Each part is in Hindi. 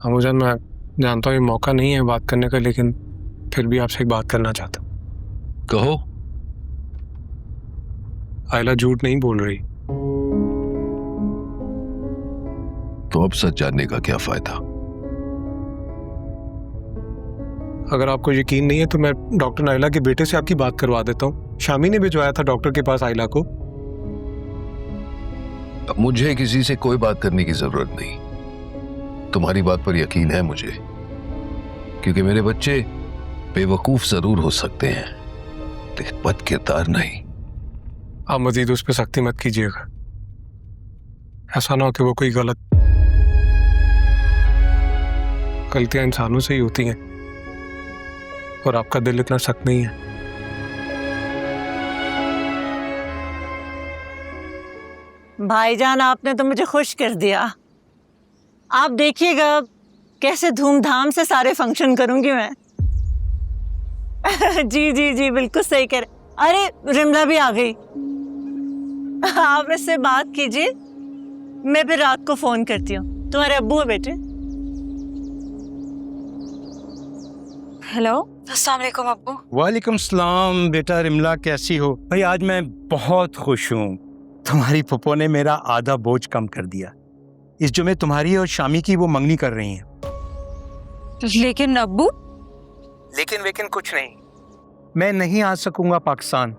अबूजान, मैं जानता हूँ ये मौका नहीं है बात करने का, लेकिन फिर भी आपसे एक बात करना चाहता हूँ। कहो। आयला झूठ नहीं बोल रही। तो अब सच जानने का क्या फायदा? अगर आपको यकीन नहीं है तो मैं डॉक्टर नाइला के बेटे से आपकी बात करवा देता हूँ। शामी ने भिजवाया था डॉक्टर के पास आयला को। अब मुझे किसी से कोई बात करने की जरूरत नहीं। तुम्हारी बात पर यकीन है मुझे, क्योंकि मेरे बच्चे बेवकूफ जरूर हो सकते हैं, लेकिन बद किरदार नहीं। आप मजीद उस पर सख्ती मत कीजिएगा। ऐसा ना हो कि वो कोई गलतियां इंसानों से ही होती हैं, और आपका दिल इतना सख्त नहीं है। भाईजान, आपने तो मुझे खुश कर दिया। आप देखिएगा कैसे धूमधाम से सारे फंक्शन करूंगी मैं। जी जी जी, बिल्कुल सही कह रहे। अरे रिमला भी आ गई। आप इससे बात कीजिए, मैं फिर रात को फोन करती हूँ। तुम्हारे अब्बू है बेटे? हेलो, अस्सलाम वालेकुम अब्बू। वालेकुम सलाम बेटा। रिमला कैसी हो? भाई आज मैं बहुत खुश हूँ। तुम्हारी फुप्पो ने मेरा आधा बोझ कम कर दिया। इस जुमे तुम्हारी और शामी की वो मंगनी कर रही हैं। लेकिन अब्बू। लेकिन कुछ नहीं। मैं नहीं आ सकूंगा पाकिस्तान।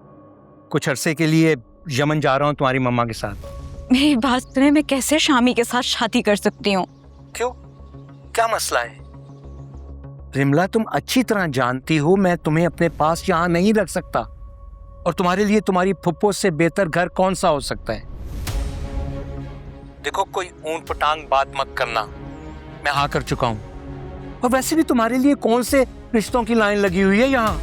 कुछ अरसे के लिए यमन जा रहा हूँ तुम्हारी मम्मा के साथ। मेरी बात सुने, मैं कैसे शामी के साथ शादी कर सकती हूँ? क्यों? क्या मसला है? रिमला, तुम अच्छी तरह जानती हो मैं तुम्हें अपने पास यहाँ नहीं रख सकता, और तुम्हारे लिए तुम्हारी फुप्पो से बेहतर घर कौन सा हो सकता है। देखो, कोई ऊंट पटांग बात मत करना। मैं हाँ कर चुका हूँ, और वैसे भी तुम्हारे लिए कौन से रिश्तों की लाइन लगी हुई है यहाँ।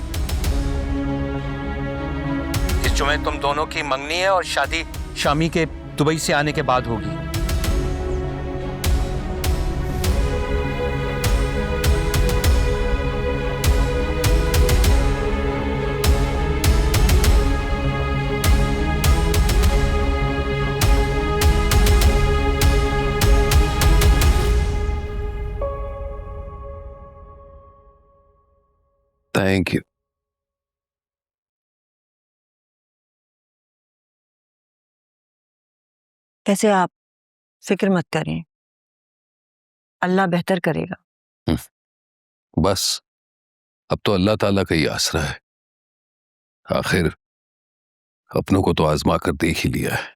इस जुमे तुम दोनों की मंगनी है, और शादी शामी के दुबई से आने के बाद होगी। Thank you. कैसे? आप फिक्र मत करें, अल्लाह बेहतर करेगा। बस अब तो अल्लाह ताला का ही आसरा है। आखिर अपनों को तो आजमा कर देख ही लिया है।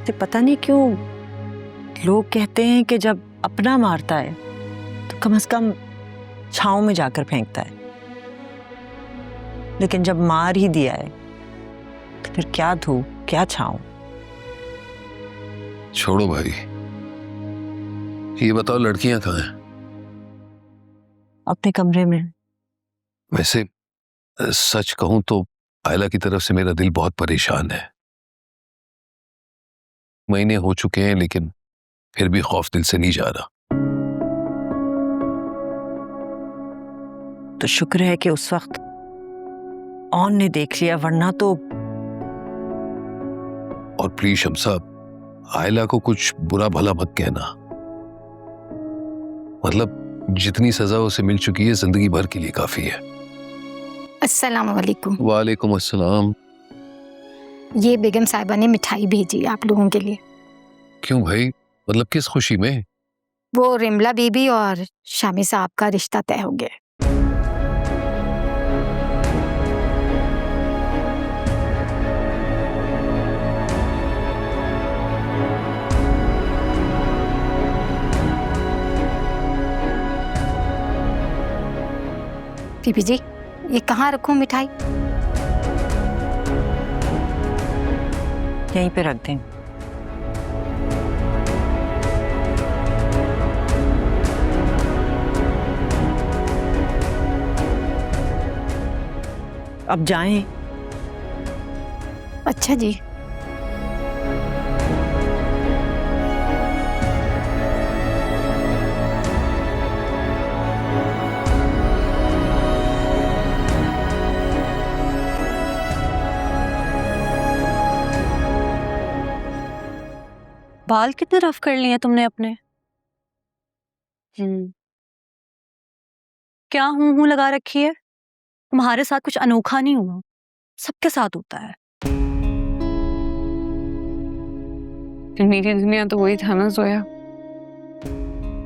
तो पता नहीं क्यों लोग कहते हैं कि जब अपना मारता है तो कम से कम छांव में जाकर फेंकता है, लेकिन जब मार ही दिया है तो फिर क्या धूप क्या छांव। छोड़ो भाई, ये बताओ लड़कियां कहाँ हैं? अपने कमरे में। वैसे सच कहूं तो आयला की तरफ से मेरा दिल बहुत परेशान है। महीने हो चुके हैं, लेकिन फिर भी खौफ दिल से नहीं जा रहा। तो शुक्र है कि उस वक्त ऑन ने देख लिया, वरना तो। और प्लीज शम्सा, आयला को कुछ बुरा भला मत कहना। मतलब जितनी सजा उसे मिल चुकी है जिंदगी भर के लिए काफी है। अस्सलाम वालेकुम। वालेकुम अस्सलाम। ये बेगम साहिबा ने मिठाई भेजी आप लोगों के लिए। क्यों भाई, मतलब किस खुशी में? वो रिमला बीबी और शामी साहब का रिश्ता तय हो गया। बीबी जी, ये कहाँ रखूं मिठाई? यहीं पे रख दें। अब जाएं। अच्छा जी। बाल कितने रफ कर लिए हैं तुमने अपने? क्या हूँ लगा रखी है? तुम्हारे साथ कुछ अनोखा नहीं हुआ, सबके साथ होता है। मेरी दुनिया तो वही था ना जोया।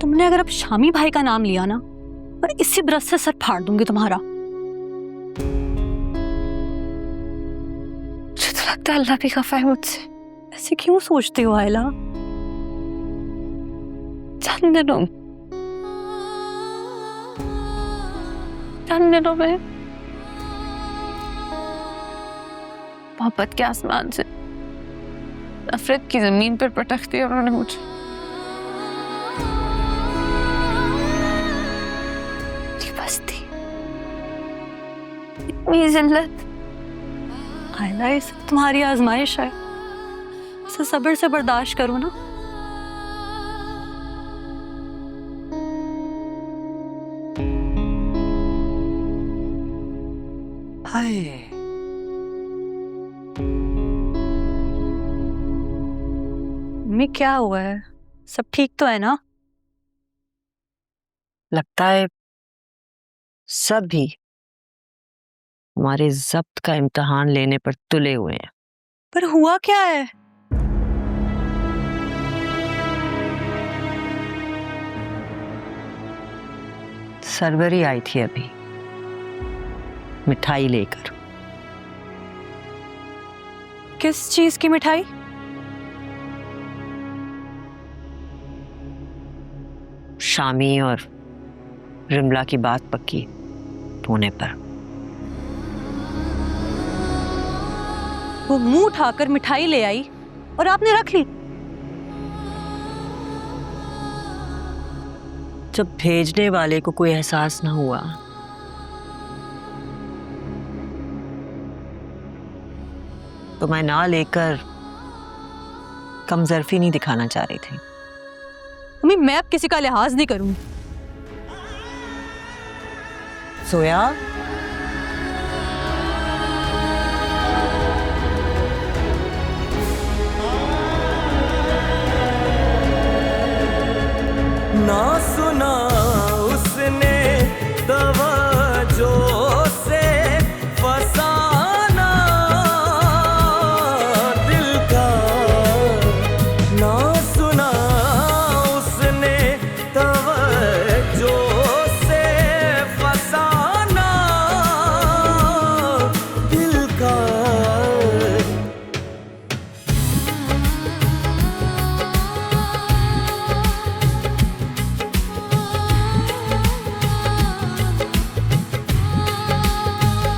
तुमने अगर अब शामी भाई का नाम लिया ना, मैं इसी ब्रश से सर फाड़ दूंगी तुम्हारा। मुझे तो लगता है अल्लाह भी खफा है मुझसे। ऐसे क्यों सोचती हो आयला? चंद दिनों में मोहब्बत के आसमान से नफरत की जमीन पर पटक दिया उन्होंने मुझे। बस्ती इतनी जिल्लत। आयला ये सब तुम्हारी आजमाइश है, इसे सब्र से बर्दाश्त करो ना। हाय मम्मी क्या हुआ है? सब ठीक तो है ना? लगता है सब भी हमारे जब्त का इम्तिहान लेने पर तुले हुए हैं। पर हुआ क्या है? सरवरी आई थी अभी मिठाई लेकर। किस चीज की मिठाई? शामी और रिमला की बात पक्की होने पर। वो मुंह उठाकर मिठाई ले आई और आपने रख ली। जब भेजने वाले को कोई एहसास ना हुआ तो मैं ना लेकर कमजोरी नहीं दिखाना चाह रही थी। मम्मी मैं अब किसी का लिहाज नहीं करूंगी। सोया ना सुना उसने तवज्जो से फसाना दिल का। ना सुना उसने तवज्जो से फसाना दिल का।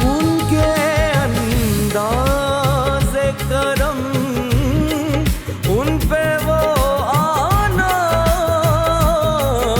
उनके अंदाज़े करम